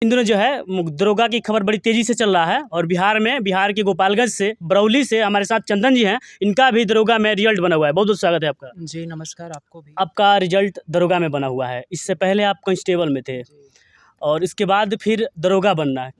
इन दिनों जो है दरोगा की खबर बड़ी तेजी से चल रहा है और बिहार के गोपालगंज से बरौली से हमारे साथ चंदन जी हैं। इनका भी दरोगा में रिजल्ट बना हुआ है। बहुत बहुत स्वागत है आपका। जी नमस्कार आपको भी। आपका रिजल्ट दरोगा में बना हुआ है। इससे पहले आप कांस्टेबल में थे और इसके बाद फिर दरोगा बनना है।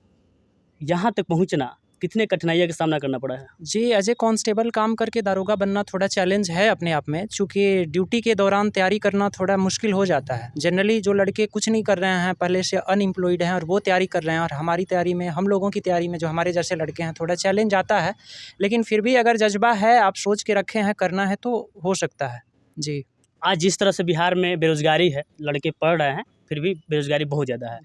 यहाँ तक पहुँचना कितने कठिनाइयों का सामना करना पड़ा है? जी एज ए कांस्टेबल काम करके दारोगा बनना थोड़ा चैलेंज है अपने आप में, चूँकि ड्यूटी के दौरान तैयारी करना थोड़ा मुश्किल हो जाता है। जनरली जो लड़के कुछ नहीं कर रहे हैं, पहले से अनएम्प्लॉयड हैं और वो तैयारी कर रहे हैं, और हमारी तैयारी में, हम लोगों की तैयारी में जो हमारे जैसे लड़के हैं, थोड़ा चैलेंज आता है। लेकिन फिर भी अगर जज्बा है, आप सोच के रखे हैं करना है, तो हो सकता है। जी। आज जिस तरह से बिहार में बेरोजगारी है, लड़के पढ़ रहे हैं फिर भी बेरोजगारी बहुत ज़्यादा है।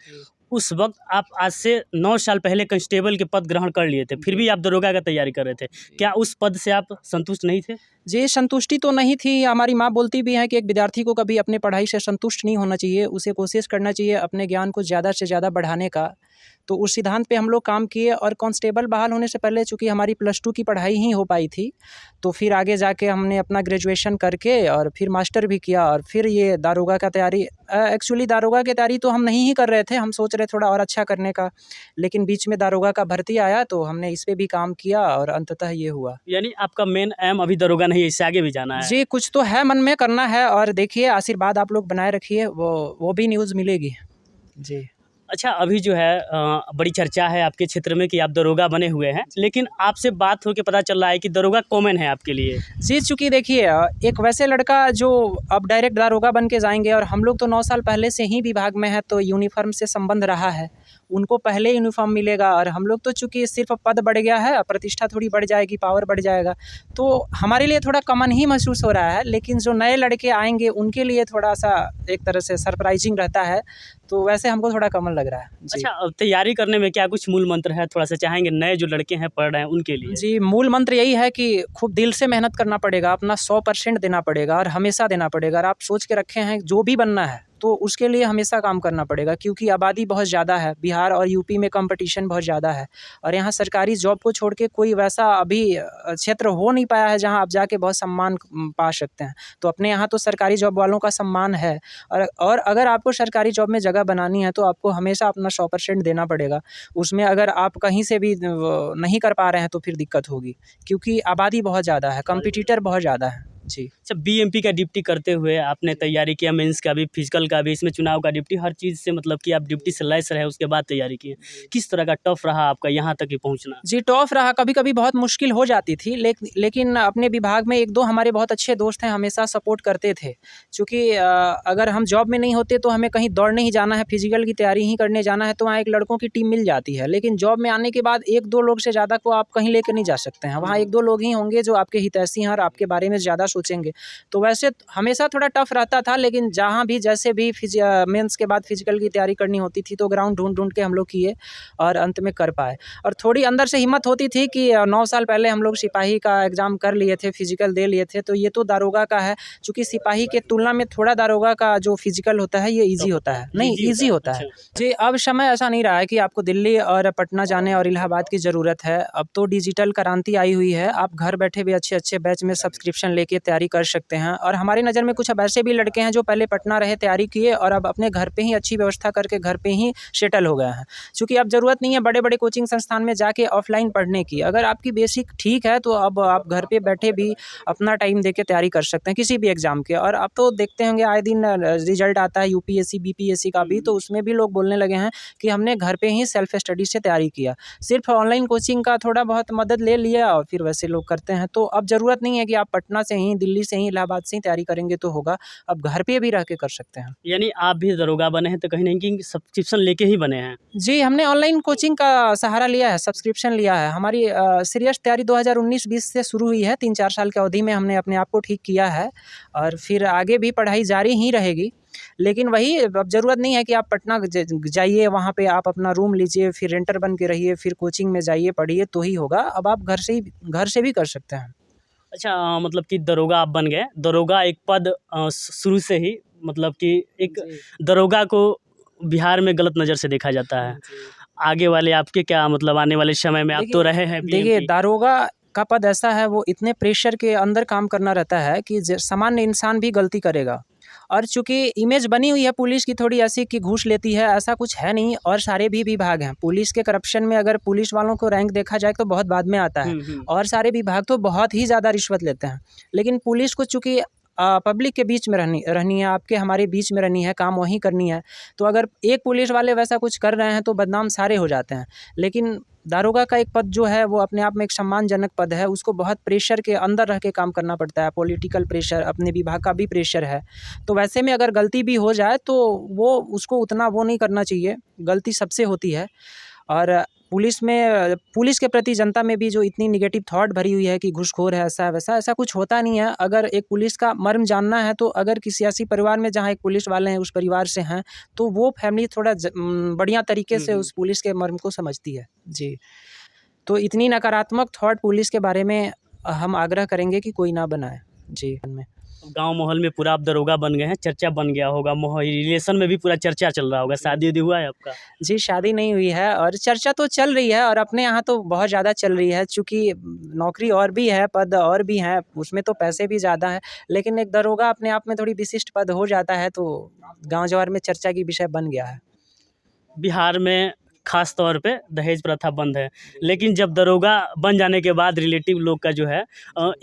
उस वक्त आप आज से 9 साल पहले कांस्टेबल के पद ग्रहण कर लिए थे, फिर भी आप दरोगा का तैयारी कर रहे थे। क्या उस पद से आप संतुष्ट नहीं थे? जी, संतुष्टि तो नहीं थी। हमारी माँ बोलती भी हैं कि एक विद्यार्थी को कभी अपनी पढ़ाई से संतुष्ट नहीं होना चाहिए, उसे कोशिश करना चाहिए अपने ज्ञान को ज़्यादा से ज़्यादा बढ़ाने का। तो उस सिद्धांत पे हम लोग काम किए, और कांस्टेबल बहाल होने से पहले चूँकि हमारी +2 की पढ़ाई ही हो पाई थी, तो फिर आगे जाके हमने अपना ग्रेजुएशन करके और फिर मास्टर भी किया, और फिर ये दारोगा का तैयारी। एक्चुअली दारोगा की तैयारी तो हम नहीं ही कर रहे थे, हम सोच रहे थोड़ा और अच्छा करने का, लेकिन बीच में दारोगा का भर्ती आया तो हमने इस पे भी काम किया और अंततः ये हुआ। यानी आपका मेन एम अभी दरोगा नहीं है, इससे आगे भी जाना है? जी, कुछ तो है मन में करना है, और देखिए आशीर्वाद आप लोग बनाए रखिए, वो भी न्यूज़ मिलेगी। जी। अच्छा, अभी जो है बड़ी चर्चा है आपके क्षेत्र में कि आप दरोगा बने हुए हैं, लेकिन आपसे बात होके पता चल रहा है कि दरोगा कॉमन है आपके लिए। जी, चूँकि देखिए एक वैसे लड़का जो अब डायरेक्ट दारोगा बन के जाएँगे, और हम लोग तो 9 साल पहले से ही विभाग में हैं, तो यूनिफ़ॉर्म से संबंध रहा है। उनको पहले यूनिफ़ॉर्म मिलेगा, और हम लोग तो चूँकि सिर्फ़ पद बढ़ गया है, प्रतिष्ठा थोड़ी बढ़ जाएगी, पावर बढ़ जाएगा, तो हमारे लिए थोड़ा कॉमन ही महसूस हो रहा है। लेकिन जो नए लड़के आएँगे उनके लिए थोड़ा-सा एक तरह से सरप्राइज़िंग रहता है, तो वैसे हमको थोड़ा कॉमन लग रहा है। जी। अच्छा, अब तैयारी करने में क्या कुछ मूल मंत्र है, थोड़ा-सा चाहेंगे नए जो लड़के हैं पढ़ रहे हैं उनके लिए? जी, मूल मंत्र यही है कि खूब दिल से मेहनत करना पड़ेगा, अपना 100% देना पड़ेगा, और हमेशा देना पड़ेगा। और आप सोच के रखे हैं जो भी बनना है, तो उसके लिए हमेशा काम करना पड़ेगा, क्योंकि आबादी बहुत ज़्यादा है। बिहार और यूपी में कॉम्पिटिशन बहुत ज़्यादा है, और यहाँ सरकारी जॉब को छोड़ के कोई वैसा अभी क्षेत्र हो नहीं पाया है जहाँ आप जाके बहुत सम्मान पा सकते हैं। तो अपने यहाँ तो सरकारी जॉब वालों का सम्मान है, और अगर आपको सरकारी जॉब में जगह बनानी है, तो आपको हमेशा अपना 100% देना पड़ेगा। उसमें अगर आप कहीं से भी नहीं कर पा रहे हैं, तो फिर दिक्कत होगी, क्योंकि आबादी बहुत ज़्यादा है, कॉम्पिटिटर बहुत ज़्यादा है। जी। अच्छा, बीएमपी का ड्यूटी करते हुए आपने तैयारी किया, मेंस का भी, फिजिकल का भी, इसमें चुनाव का ड्यूटी, हर चीज़ से मतलब कि आप ड्यूटी से लैस रहे, उसके बाद तैयारी किए। किस तरह का टफ रहा आपका यहाँ तक ही पहुँचना? जी, टफ रहा, कभी-कभी बहुत मुश्किल हो जाती थी, लेकिन अपने विभाग में 1-2 हमारे बहुत अच्छे दोस्त हैं, हमेशा सपोर्ट करते थे। चूँकि अगर हम जॉब में नहीं होते, तो हमें कहीं दौड़ने ही जाना है, फिजिकल की तैयारी ही करने जाना है, तो वहाँ एक लड़कों की टीम मिल जाती है। लेकिन जॉब में आने के बाद 1-2 लोग से ज़्यादा को आप कहीं लेके नहीं जा सकते हैं। वहाँ 1-2 लोग ही होंगे जो आपके हितैषी हैं और आपके बारे में ज़्यादा सोचेंगे। तो वैसे हमेशा थोड़ा टफ रहता था, लेकिन जहाँ भी जैसे भी मेंस के बाद फिजिकल की तैयारी करनी होती थी, तो ग्राउंड ढूँढ-ढूँढ के हम लोग किए और अंत में कर पाए। और थोड़ी अंदर से हिम्मत होती थी कि 9 साल पहले हम लोग सिपाही का एग्ज़ाम कर लिए थे, फिजिकल दे लिए थे, तो ये तो दारोगा का है। चूँकि सिपाही के तुलना में थोड़ा दारोगा का जो फिजिकल होता है, ये ईज़ी होता है। नहीं, ईज़ी होता है। जी, अब समय ऐसा नहीं रहा है कि आपको दिल्ली और पटना जाने और इलाहाबाद की ज़रूरत है। अब तो डिजिटल क्रांति आई हुई है। आप घर बैठे भी अच्छे-अच्छे बैच में सब्सक्रिप्शन लेके तैयारी कर सकते हैं। और हमारी नज़र में कुछ अब ऐसे भी लड़के हैं जो पहले पटना रहे, तैयारी किए, और अब अपने घर पे ही अच्छी व्यवस्था करके घर पे ही सेटल हो गए हैं। चूँकि अब ज़रूरत नहीं है बड़े-बड़े कोचिंग संस्थान में जाके ऑफलाइन पढ़ने की। अगर आपकी बेसिक ठीक है, तो अब आप घर पे बैठे भी अपना टाइम देके तैयारी कर सकते हैं किसी भी एग्ज़ाम के। और अब तो देखते होंगे आए दिन रिजल्ट आता है यूपीएससी, बीपीएससी का भी, तो उसमें भी लोग बोलने लगे हैं कि हमने घर पे ही सेल्फ स्टडी से तैयारी किया। सिर्फ ऑनलाइन कोचिंग का थोड़ा बहुत मदद ले लिया, और फिर वैसे लोग करते हैं। तो अब ज़रूरत नहीं है कि आप पटना से ही, दिल्ली से ही, इलाहाबाद से ही तैयारी करेंगे तो होगा। अब घर पे भी रह के कर सकते हैं। यानी आप भी दरोगा बने हैं तो कहीं न कहीं सब्सक्रिप्शन लेके ही बने हैं। जी, हमने ऑनलाइन कोचिंग का सहारा लिया है, सब्सक्रिप्शन लिया है। हमारी सीरियस तैयारी 2019-20 से शुरू हुई है। 3-4 साल की अवधि में हमने अपने आप को ठीक किया है, और फिर आगे भी पढ़ाई जारी ही रहेगी। लेकिन वही, अब ज़रूरत नहीं है कि आप पटना जाइए, वहाँ पे आप अपना रूम लीजिए, फिर रेंटर बन के रहिए, फिर कोचिंग में जाइए, पढ़िए तो ही होगा। अब आप घर से भी कर सकते हैं। अच्छा, मतलब कि दरोगा आप बन गए। दरोगा एक पद शुरू से ही मतलब कि एक दरोगा को बिहार में गलत नज़र से देखा जाता है। आगे वाले आपके क्या मतलब आने वाले समय में आप तो रहे हैं देखिए, बीएमपी। दारोगा का पद ऐसा है, वो इतने प्रेशर के अंदर काम करना रहता है कि सामान्य इंसान भी गलती करेगा, और चूँकि इमेज बनी हुई है पुलिस की थोड़ी ऐसी कि घूस लेती है, ऐसा कुछ है नहीं। और सारे भी विभाग हैं पुलिस के करप्शन में, अगर पुलिस वालों को रैंक देखा जाए तो बहुत बाद में आता है, और सारे विभाग तो बहुत ही ज़्यादा रिश्वत लेते हैं। लेकिन पुलिस को चूँकि पब्लिक के बीच में रहनी है, आपके हमारे बीच में रहनी है, काम वहीं करनी है, तो अगर एक पुलिस वाले वैसा कुछ कर रहे हैं तो बदनाम सारे हो जाते हैं। लेकिन दारोगा का एक पद जो है वो अपने आप में एक सम्मानजनक पद है, उसको बहुत प्रेशर के अंदर रह के काम करना पड़ता है, पॉलिटिकल प्रेशर, अपने विभाग का भी प्रेशर है। तो वैसे में अगर गलती भी हो जाए तो वो उसको उतना वो नहीं करना चाहिए, गलती सबसे होती है। और पुलिस के प्रति जनता में भी जो इतनी नेगेटिव थॉट भरी हुई है कि घूसखोर है, ऐसा वैसा, ऐसा कुछ होता नहीं है। अगर एक पुलिस का मर्म जानना है तो अगर किसी ऐसी परिवार में जहाँ एक पुलिस वाले हैं, उस परिवार से हैं, तो वो फैमिली थोड़ा बढ़िया तरीके से उस पुलिस के मर्म को समझती है। जी, तो इतनी नकारात्मक थॉट पुलिस के बारे में हम आग्रह करेंगे कि कोई ना बनाए। जी, गांव माहौल में पूरा आप दरोगा बन गए हैं, चर्चा बन गया होगा, रिलेशन में भी पूरा चर्चा चल रहा होगा। शादी उदी हुआ है आपका? जी, शादी नहीं हुई है और चर्चा तो चल रही है, और अपने यहाँ तो बहुत ज़्यादा चल रही है, चूँकि नौकरी और भी है, पद और भी हैं, उसमें तो पैसे भी ज़्यादा हैं। लेकिन एक दरोगा अपने आप में थोड़ी विशिष्ट पद हो जाता है, तो गाँव जवार में चर्चा की विषय बन गया है। बिहार में खास तौर पे दहेज प्रथा बंद है, लेकिन जब दरोगा बन जाने के बाद रिलेटिव लोग का जो है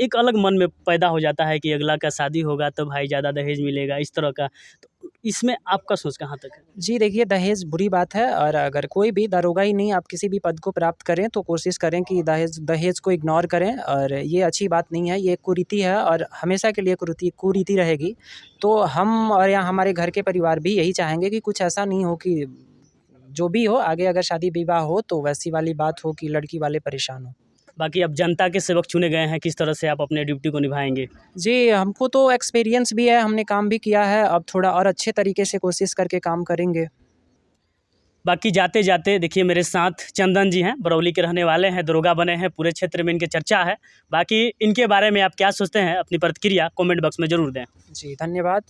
एक अलग मन में पैदा हो जाता है कि अगला का शादी होगा तो भाई ज़्यादा दहेज मिलेगा, इस तरह का। तो इसमें आपका सोच कहाँ तक है? जी, देखिए, दहेज बुरी बात है, और अगर कोई भी दरोगा ही नहीं, आप किसी भी पद को प्राप्त करें तो कोशिश करें कि दहेज को इग्नोर करें, और ये अच्छी बात नहीं है, ये एक कुरीति है और हमेशा के लिए कुरीति रहेगी। तो हम और या हमारे घर के परिवार भी यही चाहेंगे कि कुछ ऐसा नहीं हो कि जो भी हो आगे, अगर शादी विवाह हो तो वैसी वाली बात हो कि लड़की वाले परेशान हो। बाकी अब जनता के सेवक चुने गए हैं, किस तरह से आप अपने ड्यूटी को निभाएंगे? जी, हमको तो एक्सपीरियंस भी है, हमने काम भी किया है, अब थोड़ा और अच्छे तरीके से कोशिश करके काम करेंगे। बाकी जाते जाते देखिए, मेरे साथ चंदन जी हैं, बरौली के रहने वाले हैं, दरोगा बने हैं, पूरे क्षेत्र में इनके चर्चा है। बाकी इनके बारे में आप क्या सोचते हैं, अपनी प्रतिक्रिया कमेंट बॉक्स में ज़रूर दें। जी, धन्यवाद।